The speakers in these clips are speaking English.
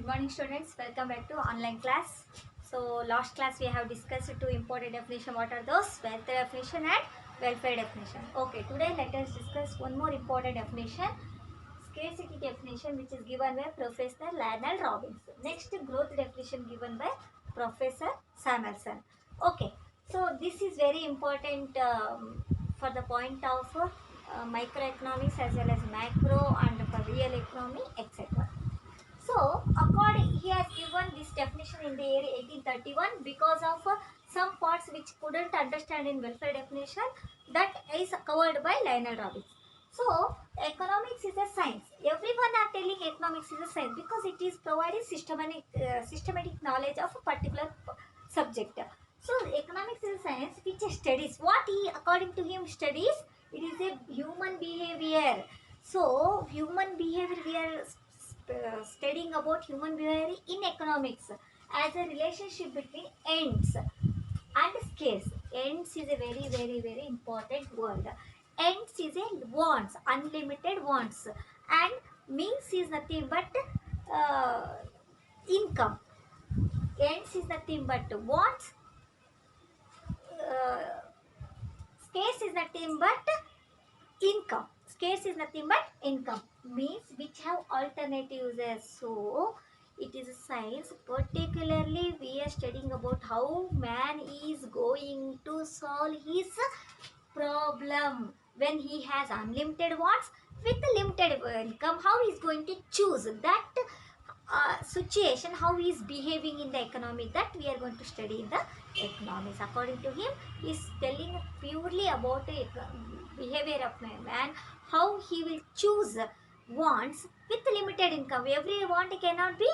Good morning students, welcome back to online class. So last class we have discussed two important definition. What are those? Welfare definition and welfare definition. Okay, today let us discuss one more important definition, scarcity definition, which is given by Professor Lionel Robbins. Next, growth definition given by Professor Samuelson. Okay, so this is very important for the point of microeconomics as well as macro and for real economy, etc. So, according he has given this definition in the year 1831 because of some parts which couldn't understand in welfare definition, that is covered by Lionel Robbins. So, economics is a science. Everyone are telling economics is a science because it is providing systematic knowledge of a particular subject. So, economics is a science which studies what he, according to him, studies. It is a human behavior. So, human behavior we are studying about human behavior in economics as a relationship between ends and scarce. Ends is a very important word. Ends is a wants, unlimited wants, and means is nothing but uh, income. Ends is nothing but wants. Uh, Scarce is nothing but income. Scarce is nothing but income, means which have alternative uses. So it is a science, particularly we are studying about how man is going to solve his problem when he has unlimited wants with limited income. How he is going to choose that situation, how he is behaving in the economy, that we are going to study in the economics. According to him, he is telling purely about the behavior of man, how he will choose wants with limited income. Every want cannot be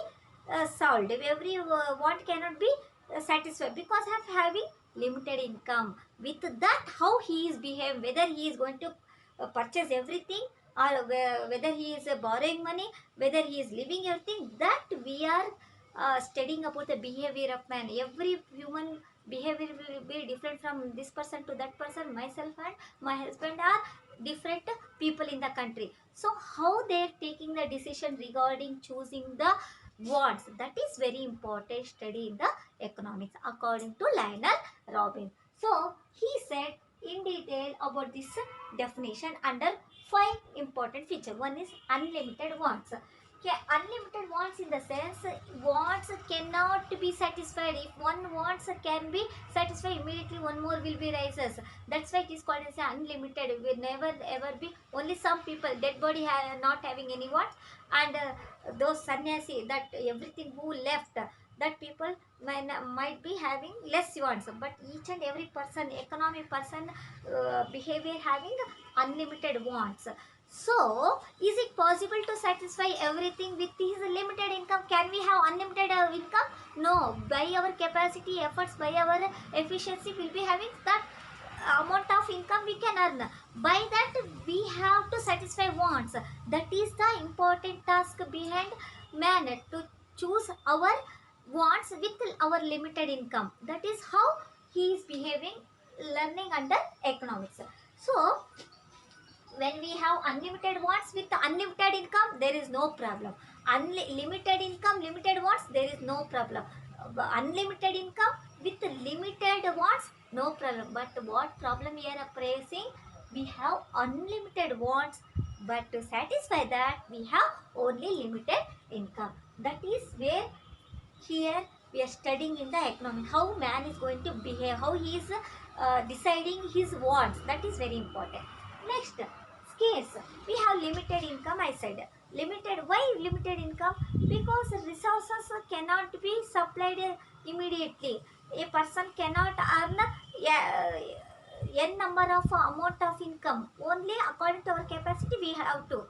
solved, every want cannot be satisfied because of having limited income. With that, how he is behaving, whether he is going to purchase everything or whether he is borrowing money, whether he is living everything, that we are studying about the behavior of man. Every human behavior will be different from this person to that person. Myself and my husband are different people in the country. So how they are taking the decision regarding choosing the wants, that is very important study in the economics according to Lionel Robbins. So he said in detail about this definition under five important features. One is unlimited wants. Okay, unlimited wants in the sense wants cannot be satisfied. If one wants can be satisfied, immediately one more will be rises. That's why it is called as unlimited. It will never ever be. Only some people, dead body not having any wants, and those sannyasi, that everything who left, that people might be having less wants. But each and every person, economic person, behavior having unlimited wants. So, is it possible to satisfy everything with his limited income? Can we have unlimited income? No. By our capacity, efforts, by our efficiency, we'll be having that amount of income we can earn. By that, we have to satisfy wants. That is the important task behind man, to choose our wants with our limited income. That is how he is behaving, learning under economics. So, when we have unlimited wants with unlimited income, there is no problem. Limited income, limited wants, there is no problem. Unlimited income with limited wants, no problem. But what problem we are facing? We have unlimited wants, but to satisfy that we have only limited income. That is where here we are studying in the economy how man is going to behave, how he is deciding his wants. That is very important. Next, scarce. We have limited income, I said. Limited. Why limited income? Because resources cannot be supplied immediately. A person cannot earn n number of amount of income. Only according to our capacity we have to.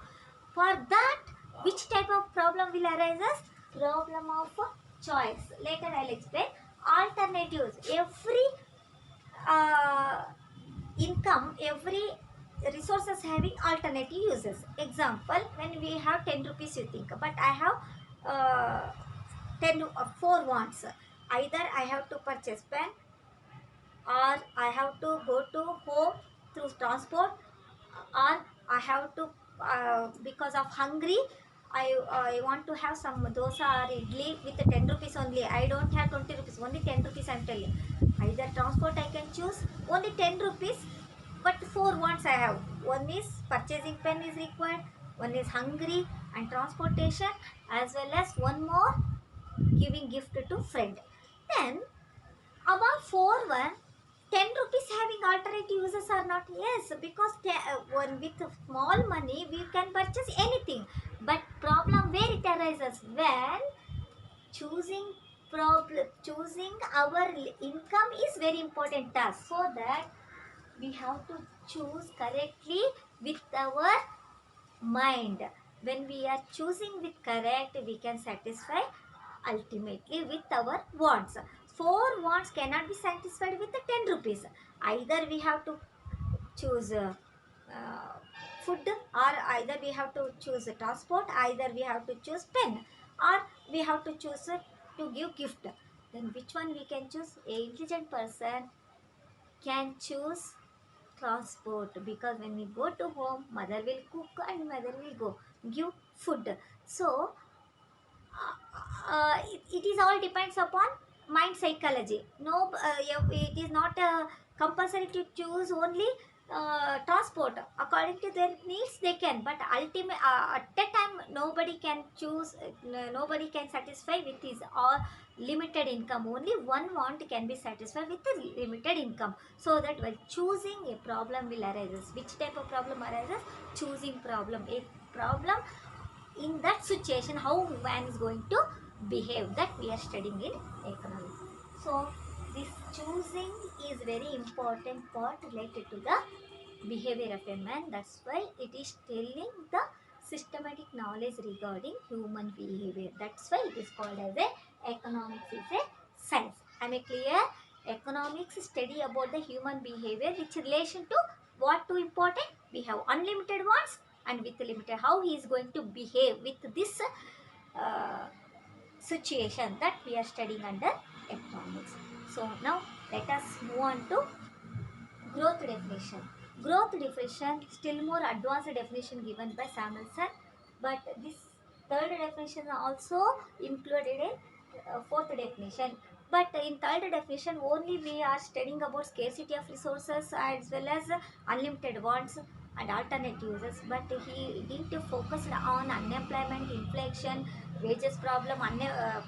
For that, which type of problem will arise? Problem of choice. Later I'll explain. Alternatives. Every uh, income, every resources having alternative uses. Example, when we have 10 rupees, you think, but I have 4 wants. Either I have to purchase pen, or I have to go to home through transport, or I have to because of hungry, I want to have some dosa or idli with 10 rupees only. I don't have 20 rupees, only 10 rupees I'm telling. Either transport I can choose, only 10 rupees, but four wants I have. One is purchasing pen is required, one is hungry and transportation, as well as one more giving gift to friend. Then above 4 1, 10 rupees having alternative uses or not? Yes, because one with small money we can purchase anything. But problem where it arises, when choosing choosing our income is very important task, so that we have to choose correctly with our mind. When we are choosing with correct, we can satisfy ultimately with our wants. Four wants cannot be satisfied with the 10 rupees. Either we have to choose uh, food, or either we have to choose transport, either we have to choose pen, or we have to choose to give gift. Then which one we can choose? A intelligent person can choose transport, because when we go to home, mother will cook and mother will go give food. So it is all depends upon mind psychology. No, it is not compulsory to choose only transport. According to their needs they can, but ultimate at that time nobody can choose, nobody can satisfy with his or limited income. Only one want can be satisfied with the limited income. So that while choosing, a problem will arise. Which type of problem arises? Choosing problem. A problem in that situation, how man is going to behave, that we are studying in economics. So this choosing is very important part related to the behavior of a man. That's why it is telling the systematic knowledge regarding human behavior. That's why it is called as a economics is a science. Am I clear? Economics study about the human behavior, which relation to what to important. We have unlimited wants, and with limited, how he is going to behave with this uh, situation, that we are studying under economics. So now let us move on to growth definition. Growth definition, still more advanced definition given by Samuelson, but this third definition also included a fourth definition. But in third definition, only we are studying about scarcity of resources as well as unlimited wants and alternate uses. But he didn't focus on unemployment, inflation, wages problem,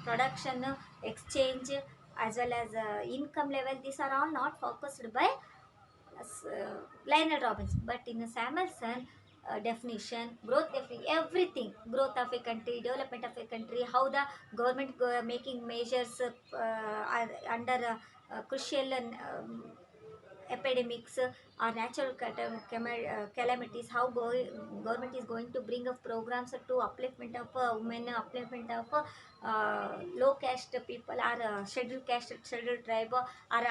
production, exchange, as well as income level. These are all not focused by Lionel Robbins. But in Samuelson definition, growth definition, everything, growth of a country, development of a country, how the government making measures under crucial epidemics or natural calamities, how government is going to bring up programs to upliftment of women, upliftment of low caste people, or scheduled caste, scheduled tribe, or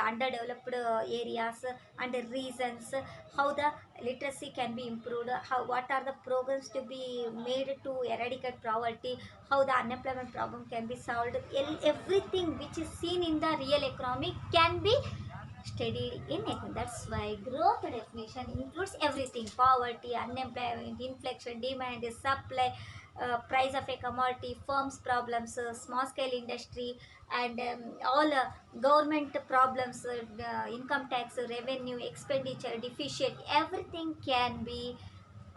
underdeveloped areas, and the reasons, how the literacy can be improved, how what are the programs to be made to eradicate poverty, how the unemployment problem can be solved. Everything which is seen in the real economy can be studied in economics. That's why growth definition includes everything: poverty, unemployment, inflation, demand, supply, price of a commodity, firms problems, small scale industry, and all government problems, income tax, revenue, expenditure, deficit. Everything can be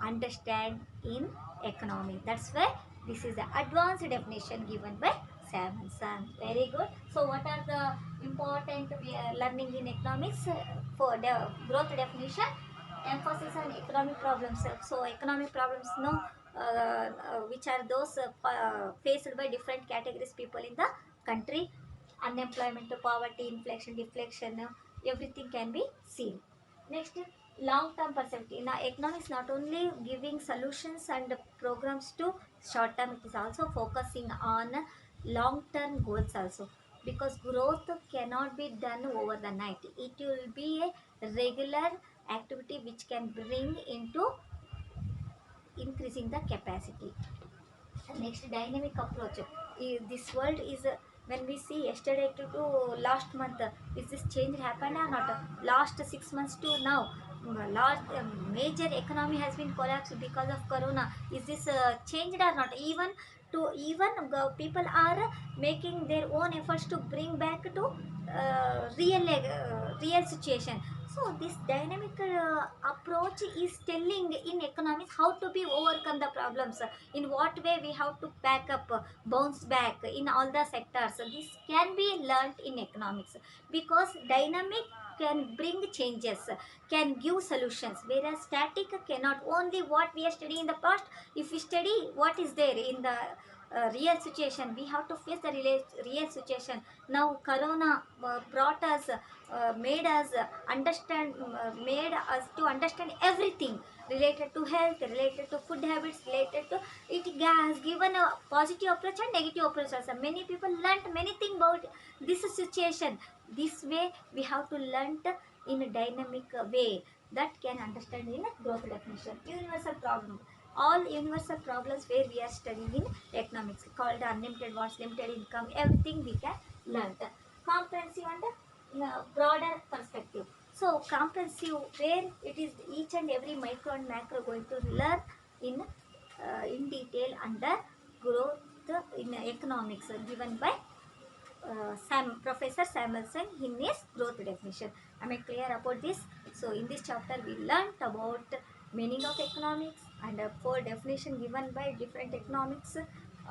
understand in economy. That's why this is the advanced definition given by Samuelson. Very good. So what are the important we are learning in economics for the growth definition? Emphasis on economic problems. So economic problems, no, which are those faced by different categories people in the country. Unemployment, poverty, inflation, deflation, everything can be seen. Next, long-term perspective. Now, economics not only giving solutions and programs to short-term, it is also focusing on long-term goals also. Because growth cannot be done over the night. It will be a regular activity which can bring into increasing the capacity. Next, dynamic approach. This world is when we see yesterday to last month, is this change happened or not? Last 6 months to now, large major economy has been collapsed because of corona. Is this changed or not? People are making their own efforts to bring back to real situation. So this dynamic approach is telling in economics how to be overcome the problems, in what way we have to back up, bounce back in all the sectors. So this can be learnt in economics, because dynamic can bring changes, can give solutions, whereas static cannot. Only what we are studying in the past, if we study what is there in the real situation, we have to face the real situation. Now corona brought us, made us made us to understand everything related to health, related to food habits, related to it. Has given a positive approach and negative approach also. Many people learnt many things about this situation. This way we have to learn in a dynamic way that can understand in a growth definition. Universal problem, all universal problems where we are studying in economics, called unlimited wants, limited income, everything we can learn. Comprehensive and broader perspective. So comprehensive, where it is each and every micro and macro going to learn in detail under growth in economics, given by Professor Samuelson in his growth definition. Am I clear about this? So in this chapter we learnt about meaning of economics and four definition given by different economics.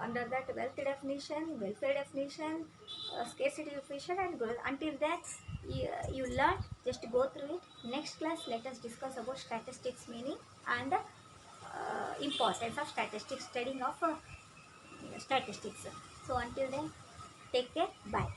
Under that, wealth definition, welfare definition, scarcity definition, and growth. Until that, you learn. Just go through it. Next class, let us discuss about statistics meaning and importance of statistics, studying of statistics. So until then, take care. Bye.